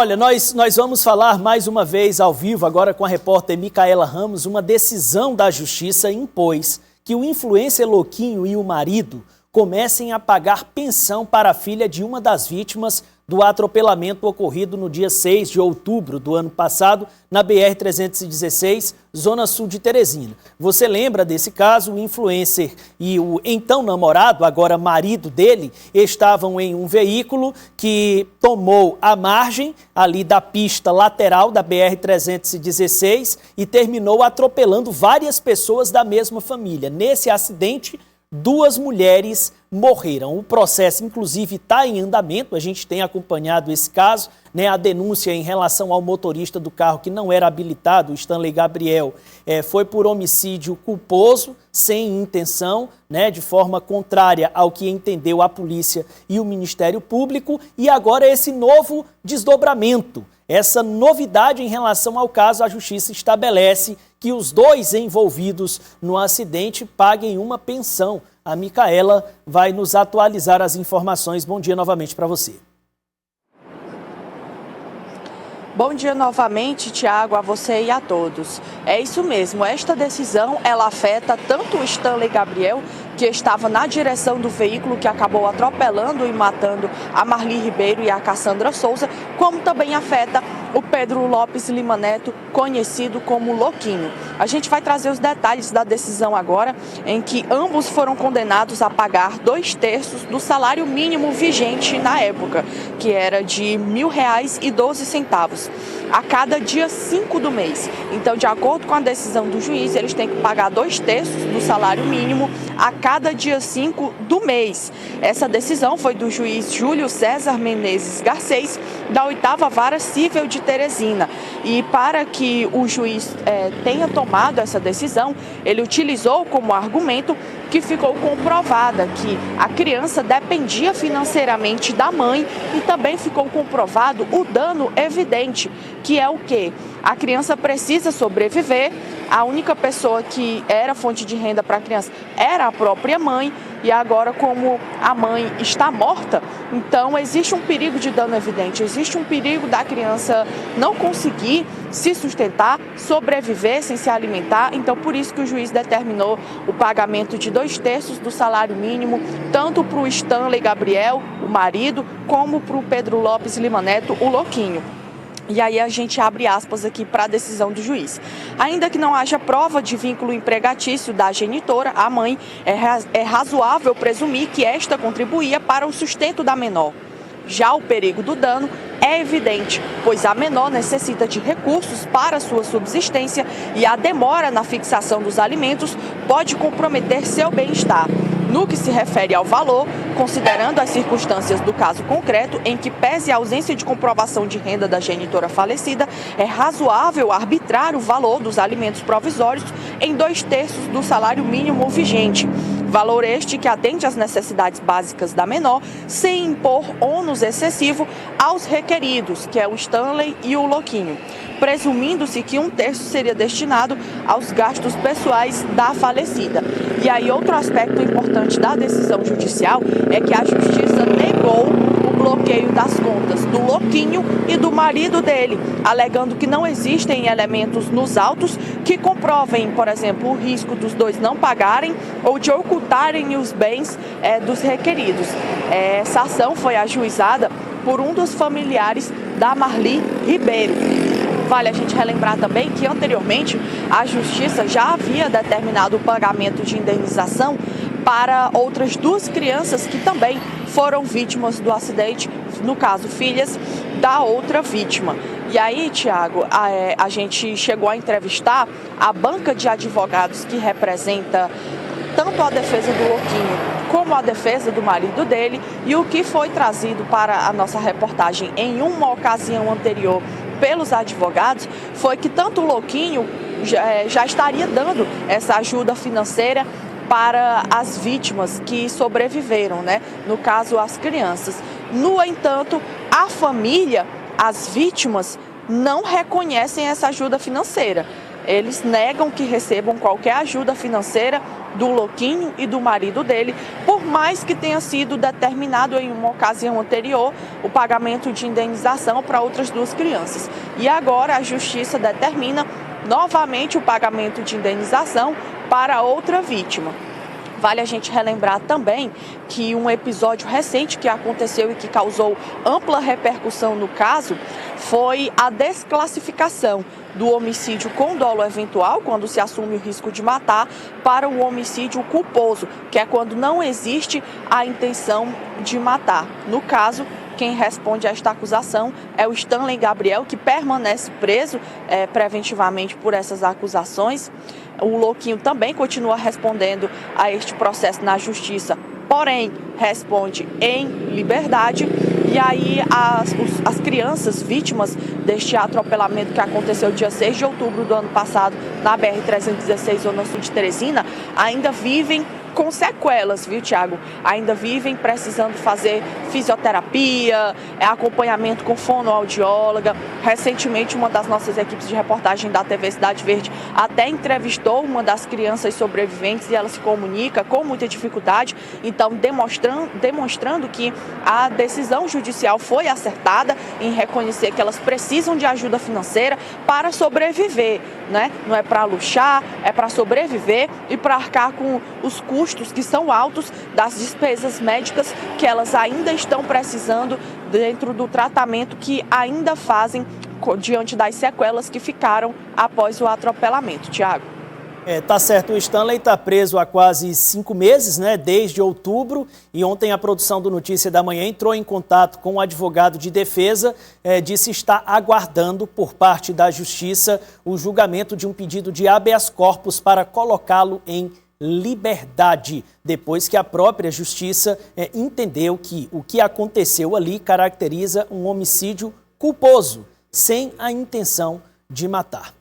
Olha, nós vamos falar mais uma vez ao vivo, agora com a repórter Micaela Ramos. Uma decisão da Justiça impôs que o influencer Louquinho e o marido comecem a pagar pensão para a filha de uma das vítimas do atropelamento ocorrido no dia 6 de outubro do ano passado, na BR-316, Zona Sul de Teresina. Você lembra desse caso? O influencer e o então namorado, agora marido dele, estavam em um veículo que tomou a margem ali da pista lateral da BR-316 e terminou atropelando várias pessoas da mesma família. Nesse acidente, 2 mulheres morreram. O processo, inclusive, está em andamento. A gente tem acompanhado esse caso, né? A denúncia em relação ao motorista do carro que não era habilitado, o Stanley Gabriel, foi por homicídio culposo, sem intenção, né? De forma contrária ao que entendeu a polícia e o Ministério Público. E agora esse novo desdobramento, essa novidade em relação ao caso, a Justiça estabelece que os 2 envolvidos no acidente paguem uma pensão. A Micaela vai nos atualizar as informações. Bom dia novamente para você. Bom dia novamente, Tiago, a você e a todos. É isso mesmo, esta decisão ela afeta tanto o Stanley Gabriel, que estava na direção do veículo que acabou atropelando e matando a Marli Ribeiro e a Cassandra Souza, como também afeta o Pedro Lopes Lima Neto, conhecido como Louquinho. A gente vai trazer os detalhes da decisão agora, em que ambos foram condenados a pagar 2/3 do salário mínimo vigente na época, que era de R$ 1.000,12, a cada dia 5 do mês. Então, de acordo com a decisão do juiz, eles têm que pagar 2/3 do salário mínimo a cada dia 5 do mês. Essa decisão foi do juiz Júlio César Menezes Garcês, da 8ª Vara Cível de Teresina. E para que o juiz tenha tomado essa decisão, ele utilizou como argumento que ficou comprovada que a criança dependia financeiramente da mãe e também ficou comprovado o dano evidente, que é o quê? A criança precisa sobreviver, a única pessoa que era fonte de renda para a criança era a própria mãe, e agora, como a mãe está morta, então existe um perigo de dano evidente, existe um perigo da criança não conseguir se sustentar, sobreviver sem se alimentar. Então, por isso que o juiz determinou o pagamento de 2/3 do salário mínimo, tanto para o Stanley Gabriel, o marido, como para o Pedro Lopes Lima Neto, o Louquinho. E aí a gente abre aspas aqui para a decisão do juiz. Ainda que não haja prova de vínculo empregatício da genitora, a mãe, é razoável presumir que esta contribuía para o sustento da menor. Já o perigo do dano é evidente, pois a menor necessita de recursos para sua subsistência e a demora na fixação dos alimentos pode comprometer seu bem-estar. No que se refere ao valor, considerando as circunstâncias do caso concreto, em que pese a ausência de comprovação de renda da genitora falecida, é razoável arbitrar o valor dos alimentos provisórios em 2/3 do salário mínimo vigente. Valor este que atende às necessidades básicas da menor, sem impor ônus excessivo aos requeridos, que é o Stanley e o Louquinho, presumindo-se que 1/3 seria destinado aos gastos pessoais da falecida. E aí, outro aspecto importante da decisão judicial é que a Justiça negou o bloqueio das contas do Louquinho e do marido dele, alegando que não existem elementos nos autos que comprovem, por exemplo, o risco dos 2 não pagarem ou de ocultarem os bens dos requeridos. Essa ação foi ajuizada por um dos familiares da Marli Ribeiro. Vale a gente relembrar também que anteriormente a Justiça já havia determinado o pagamento de indenização para outras 2 crianças que também foram vítimas do acidente, no caso, filhas da outra vítima. E aí, Tiago, a gente chegou a entrevistar a banca de advogados que representa tanto a defesa do Louquinho como a defesa do marido dele, e o que foi trazido para a nossa reportagem em uma ocasião anterior pelos advogados foi que tanto o Louquinho já estaria dando essa ajuda financeira para as vítimas que sobreviveram, né? No caso, as crianças. No entanto, a família, as vítimas, não reconhecem essa ajuda financeira. Eles negam que recebam qualquer ajuda financeira do Louquinho e do marido dele, por mais que tenha sido determinado em uma ocasião anterior o pagamento de indenização para outras duas crianças. E agora a Justiça determina novamente o pagamento de indenização para outra vítima. Vale a gente relembrar também que um episódio recente que aconteceu e que causou ampla repercussão no caso foi a desclassificação do homicídio com dolo eventual, quando se assume o risco de matar, para o homicídio culposo, que é quando não existe a intenção de matar. No caso, quem responde a esta acusação é o Stanley Gabriel, que permanece preso preventivamente por essas acusações. O Louquinho também continua respondendo a este processo na justiça, porém responde em liberdade. E aí as crianças vítimas deste atropelamento que aconteceu dia 6 de outubro do ano passado na BR-316, zona sul de Teresina, ainda vivem com sequelas, viu, Tiago? Ainda vivem precisando fazer fisioterapia, acompanhamento com fonoaudióloga. Recentemente, uma das nossas equipes de reportagem da TV Cidade Verde até entrevistou uma das crianças sobreviventes e ela se comunica com muita dificuldade, então demonstrando que a decisão judicial foi acertada em reconhecer que elas precisam de ajuda financeira para sobreviver, né? Não é para luxar, é para sobreviver e para arcar com os custos que são altos das despesas médicas que elas ainda estão precisando dentro do tratamento que ainda fazem diante das sequelas que ficaram após o atropelamento. Tiago. Tá certo, o Stanley está preso há quase 5 meses, né, desde outubro, e ontem a produção do Notícia da Manhã entrou em contato com o advogado de defesa, disse estar aguardando por parte da Justiça o julgamento de um pedido de habeas corpus para colocá-lo em liberdade, depois que a própria Justiça entendeu que o que aconteceu ali caracteriza um homicídio culposo, sem a intenção de matar.